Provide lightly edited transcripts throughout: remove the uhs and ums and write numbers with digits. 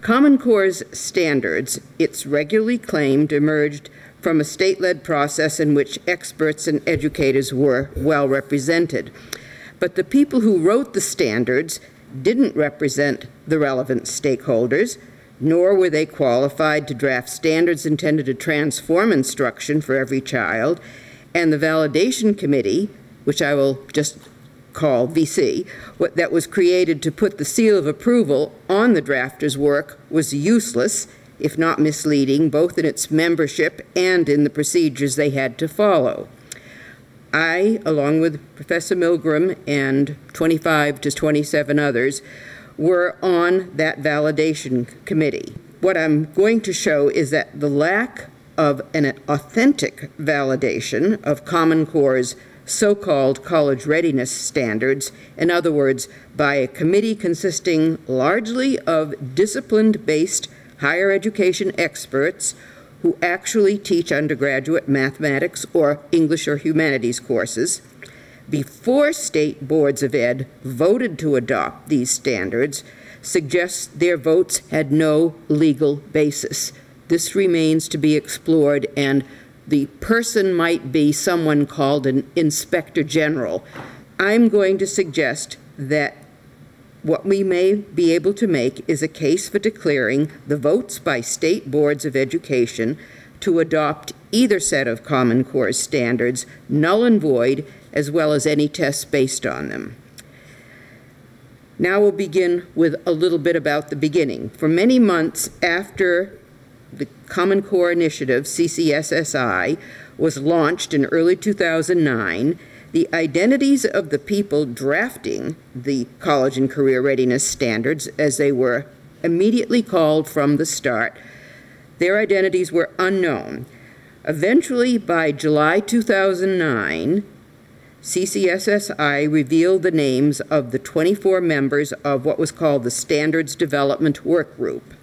Common Core's standards, it's regularly claimed, emerged from a state-led process in which experts and educators were well represented. But the people who wrote the standards didn't represent the relevant stakeholders, nor were they qualified to draft standards intended to transform instruction for every child, and the validation committee, which I will just call VC, that was created to put the seal of approval on the drafter's work was useless, if not misleading, both in its membership and in the procedures they had to follow. I, along with Professor Milgram and 25 to 27 others, were on that validation committee. What I'm going to show is that the lack of an authentic validation of Common Core's so-called college readiness standards, in other words, by a committee consisting largely of discipline-based higher education experts who actually teach undergraduate mathematics or English or humanities courses, before state boards of ed voted to adopt these standards, suggests their votes had no legal basis. This remains to be explored, and the person might be someone called an inspector general. I'm going to suggest that what we may be able to make is a case for declaring the votes by state boards of education to adopt either set of Common Core standards null and void, as well as any tests based on them. Now we'll begin with a little bit about the beginning. For many months after the Common Core Initiative, CCSSI, was launched in early 2009, the identities of the people drafting the college and career readiness standards, as they were immediately called from the start, their identities were unknown. Eventually, by July 2009, CCSSI revealed the names of the 24 members of what was called the Standards Development Work Group,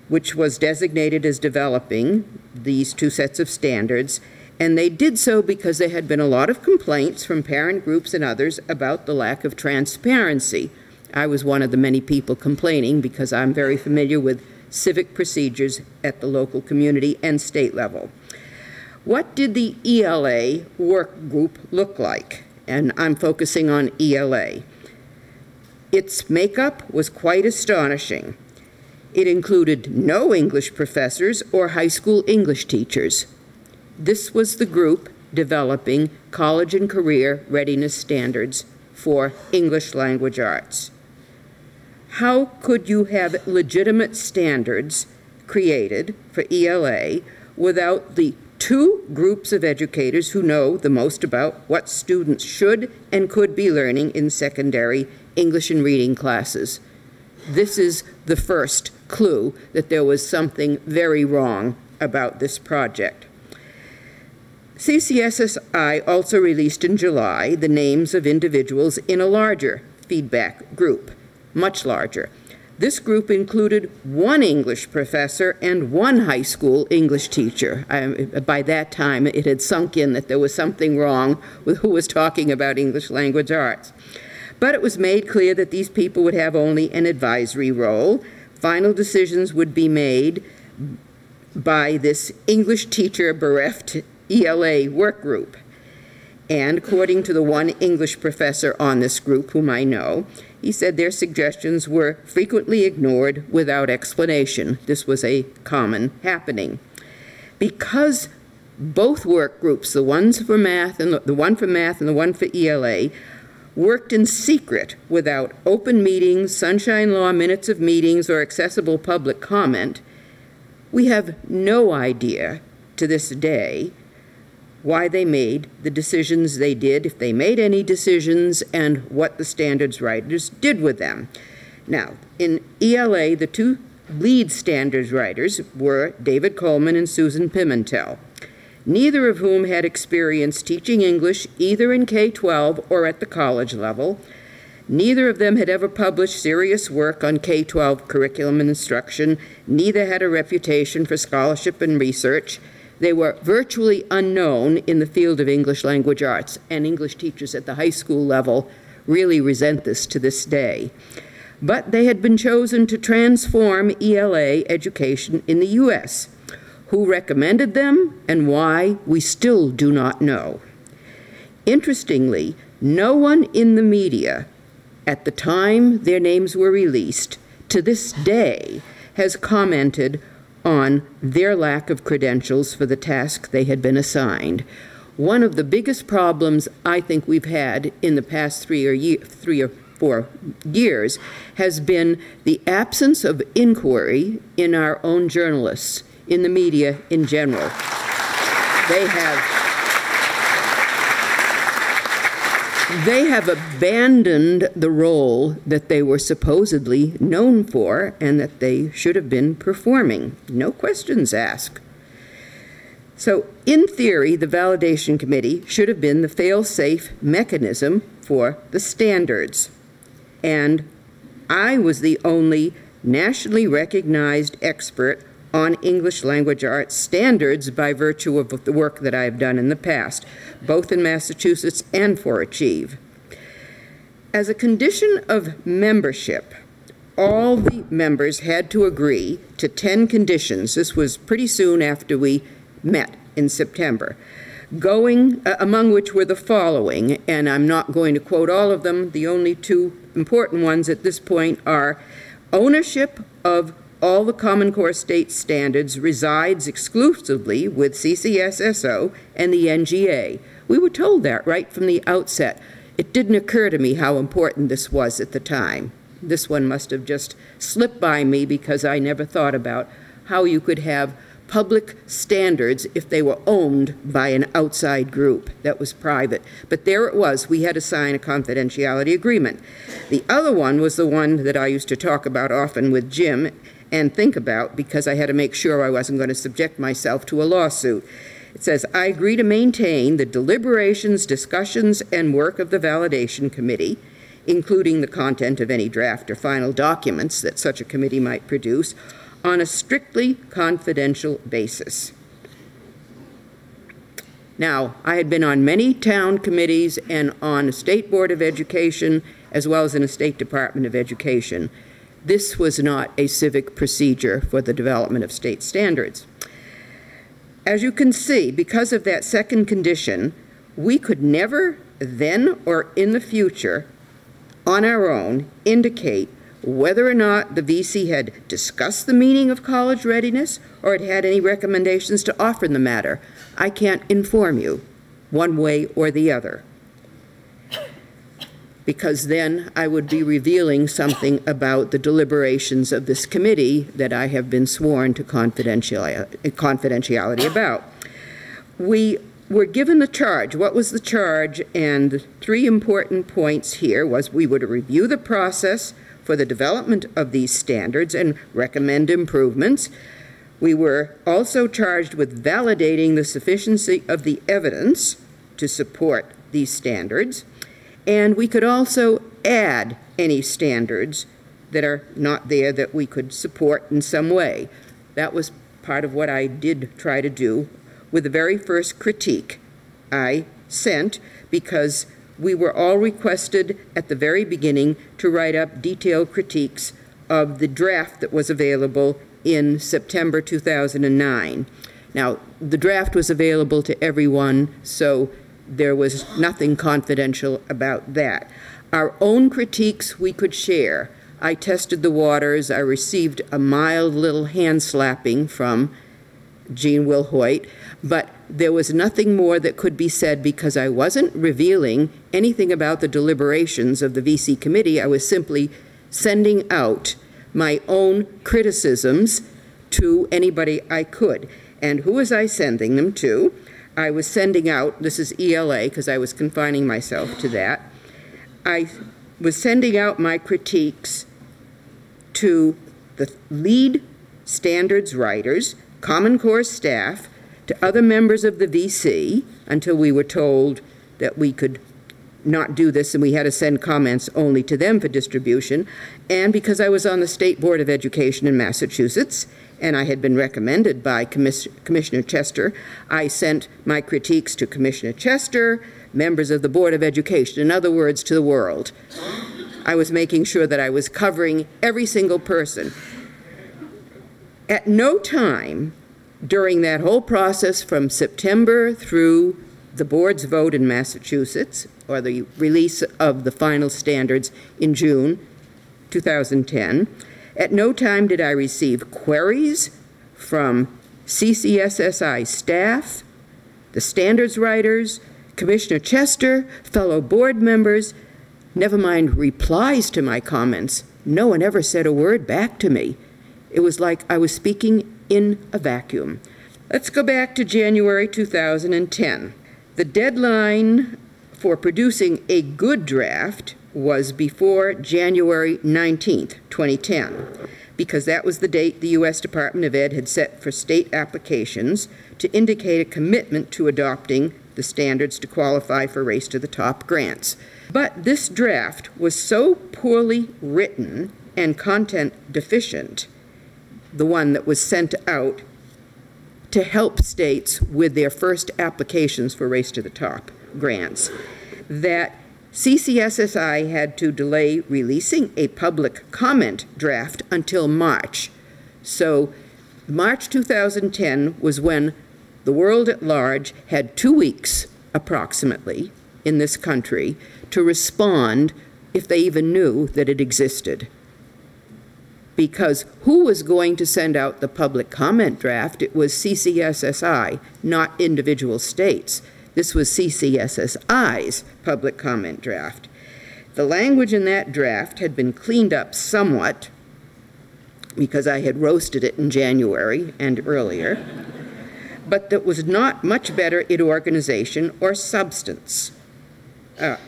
which was designated as developing these two sets of standards, and they did so because there had been a lot of complaints from parent groups and others about the lack of transparency. I was one of the many people complaining because I'm very familiar with civic procedures at the local community and state level. What did the ELA work group look like? And I'm focusing on ELA. Its makeup was quite astonishing. It included no English professors or high school English teachers. This was the group developing college and career readiness standards for English language arts. How could you have legitimate standards created for ELA without the two groups of educators who know the most about what students should and could be learning in secondary English and reading classes? This is the first clue that there was something very wrong about this project. CCSSI also released in July the names of individuals in a larger feedback group, much larger. This group included one English professor and one high school English teacher. By that time, it had sunk in that there was something wrong with who was talking about English language arts. But it was made clear that these people would have only an advisory role. Final decisions would be made by this English teacher bereft ELA work group. And according to the one English professor on this group, whom I know, he said their suggestions were frequently ignored without explanation. This was a common happening. Because both work groups, the one for math and the one for ELA, worked in secret without open meetings, sunshine law minutes of meetings, or accessible public comment, we have no idea to this day why they made the decisions they did, if they made any decisions, and what the standards writers did with them. Now, in ELA, the two lead standards writers were David Coleman and Susan Pimentel, neither of whom had experience teaching English either in K-12 or at the college level. Neither of them had ever published serious work on K-12 curriculum and instruction. Neither had a reputation for scholarship and research. They were virtually unknown in the field of English language arts, and English teachers at the high school level really resent this to this day. but they had been chosen to transform ELA education in the U.S. Who recommended them and why, we still do not know. Interestingly, no one in the media at the time their names were released to this day has commented on their lack of credentials for the task they had been assigned. One of the biggest problems I think we've had in the past 3 or 4 years has been the absence of inquiry in our own journalists, in the media in general. They have abandoned the role that they were supposedly known for and that they should have been performing. No questions asked. So, in theory, the validation committee should have been the fail-safe mechanism for the standards. And I was the only nationally recognized expert on English language arts standards by virtue of the work that I have done in the past, both in Massachusetts and for Achieve. As a condition of membership, all the members had to agree to 10 conditions. This was pretty soon after we met in September, among which were the following, and I'm not going to quote all of them. The only 2 important ones at this point are ownership of all the Common Core state standards resides exclusively with CCSSO and the NGA. We were told that right from the outset. It didn't occur to me how important this was at the time. This one must have just slipped by me because I never thought about how you could have public standards if they were owned by an outside group that was private. But there it was. We had to sign a confidentiality agreement. The other one was the one that I used to talk about often with Jim and think about because I had to make sure I wasn't going to subject myself to a lawsuit. It says, I agree to maintain the deliberations, discussions, and work of the validation committee, including the content of any draft or final documents that such a committee might produce, on a strictly confidential basis. Now, I had been on many town committees and on a state board of education as well as in a state department of education. This was not a civic procedure for the development of state standards. As you can see, because of that second condition, we could never, then or in the future, on our own, indicate whether or not the VC had discussed the meaning of college readiness or it had any recommendations to offer in the matter. I can't inform you one way or the other, because then I would be revealing something about the deliberations of this committee that I have been sworn to confidentiality about. We were given the charge. What was the charge? And the 3 important points here was we were to review the process for the development of these standards and recommend improvements. We were also charged with validating the sufficiency of the evidence to support these standards. And we could also add any standards that are not there that we could support in some way. That was part of what I did try to do with the very first critique I sent, because we were all requested at the very beginning to write up detailed critiques of the draft that was available in September 2009. Now, the draft was available to everyone, so there was nothing confidential about that. Our own critiques we could share. I tested the waters. I received a mild little hand slapping from Jean Wilhoit, but there was nothing more that could be said because I wasn't revealing anything about the deliberations of the VC committee. I was simply sending out my own criticisms to anybody I could. And who was I sending them to? I was sending out, this is ELA because I was confining myself to that, I was sending out my critiques to the lead standards writers, Common Core staff, to other members of the VC until we were told that we could not do this and we had to send comments only to them for distribution. And because I was on the State Board of Education in Massachusetts and I had been recommended by Commissioner Chester, I sent my critiques to Commissioner Chester, members of the Board of Education, in other words, to the world. I was making sure that I was covering every single person. At no time during that whole process from September through the board's vote in Massachusetts, or the release of the final standards in June 2010, at no time did I receive queries from CCSSI staff, the standards writers, Commissioner Chester, fellow board members, never mind replies to my comments. No one ever said a word back to me. It was like I was speaking in a vacuum. Let's go back to January 2010. The deadline for producing a good draft was before January 19th, 2010, because that was the date the U.S. Department of Ed had set for state applications to indicate a commitment to adopting the standards to qualify for Race to the Top grants. But this draft was so poorly written and content deficient, the one that was sent out to help states with their first applications for Race to the Top grants, that CCSSI had to delay releasing a public comment draft until March. So March 2010 was when the world at large had 2 weeks, approximately, in this country to respond if they even knew that it existed. Because who was going to send out the public comment draft? It was CCSSI, not individual states. This was CCSSI's public comment draft. The language in that draft had been cleaned up somewhat because I had roasted it in January and earlier, but that was not much better in organization or substance.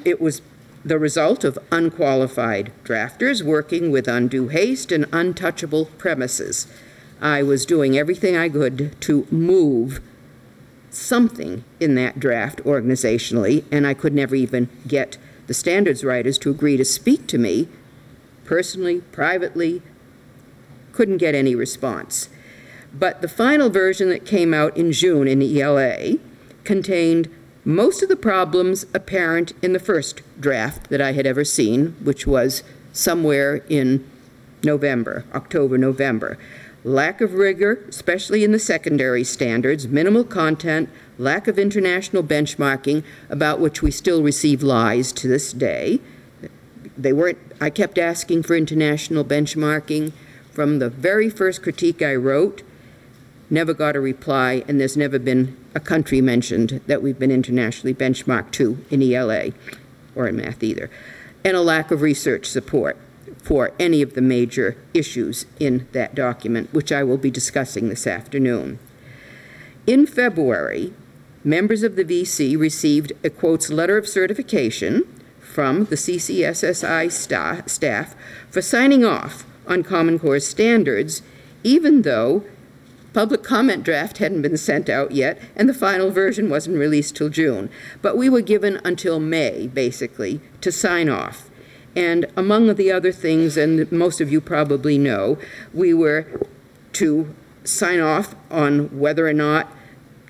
It was the result of unqualified drafters working with undue haste and untouchable premises. I was doing everything I could to move something in that draft organizationally, and I could never even get the standards writers to agree to speak to me personally, privately. Couldn't get any response. But the final version that came out in June in ELA contained most of the problems apparent in the first draft that I had ever seen, which was somewhere in November, October, November. Lack of rigor, especially in the secondary standards, minimal content, lack of international benchmarking, about which we still receive lies to this day. I kept asking for international benchmarking from the very first critique I wrote, never got a reply, and there's never been a country mentioned that we've been internationally benchmarked to in ELA, or in math either, and a lack of research support for any of the major issues in that document, which I will be discussing this afternoon. In February, members of the VC received a, quotes, letter of certification from the CCSSI staff for signing off on Common Core standards, even though public comment draft hadn't been sent out yet, and the final version wasn't released till June. But we were given until May, basically, to sign off. And among the other things, and most of you probably know, we were to sign off on whether or not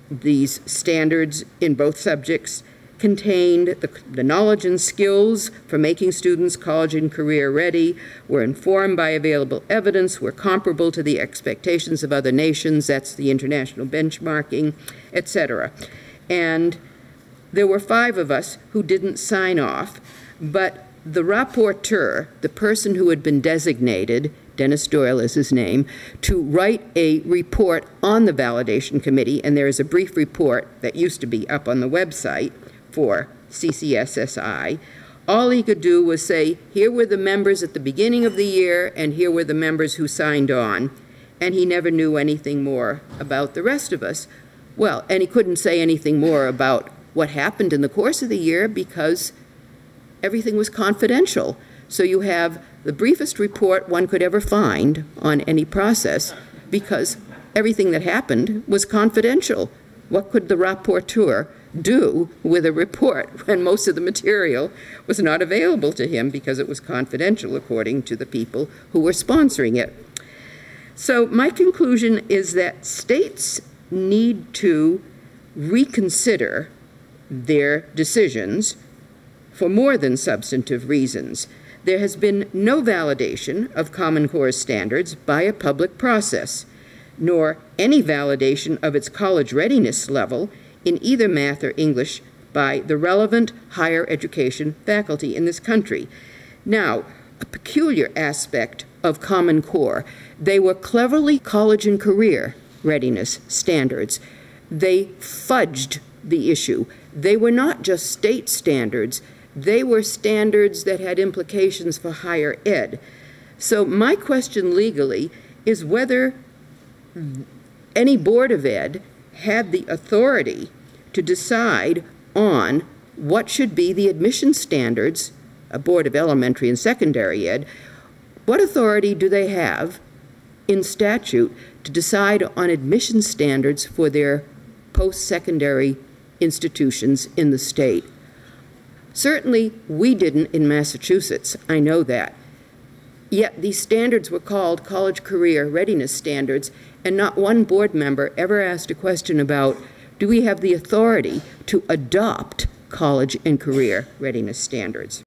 these standards in both subjects contained the knowledge and skills for making students college and career ready, were informed by available evidence, were comparable to the expectations of other nations, that's the international benchmarking, etc. And there were 5 of us who didn't sign off, but the rapporteur, the person who had been designated, Dennis Doyle is his name, to write a report on the validation committee, and there is a brief report that used to be up on the website for CCSSI. All he could do was say, here were the members at the beginning of the year, and here were the members who signed on, and he never knew anything more about the rest of us. Well, and he couldn't say anything more about what happened in the course of the year because everything was confidential. So you have the briefest report one could ever find on any process because everything that happened was confidential. What could the rapporteur do with a report when most of the material was not available to him because it was confidential according to the people who were sponsoring it? So my conclusion is that states need to reconsider their decisions for more than substantive reasons. There has been no validation of Common Core standards by a public process, nor any validation of its college readiness level in either math or English by the relevant higher education faculty in this country. Now, a peculiar aspect of Common Core, they were cleverly college and career readiness standards. They fudged the issue. They were not just state standards, they were standards that had implications for higher ed. So my question legally is whether any Board of Ed had the authority to decide on what should be the admission standards, a Board of Elementary and Secondary Ed. What authority do they have in statute to decide on admission standards for their post-secondary institutions in the state? Certainly, we didn't in Massachusetts, I know that. Yet these standards were called college career readiness standards, and not one board member ever asked a question about, do we have the authority to adopt college and career readiness standards?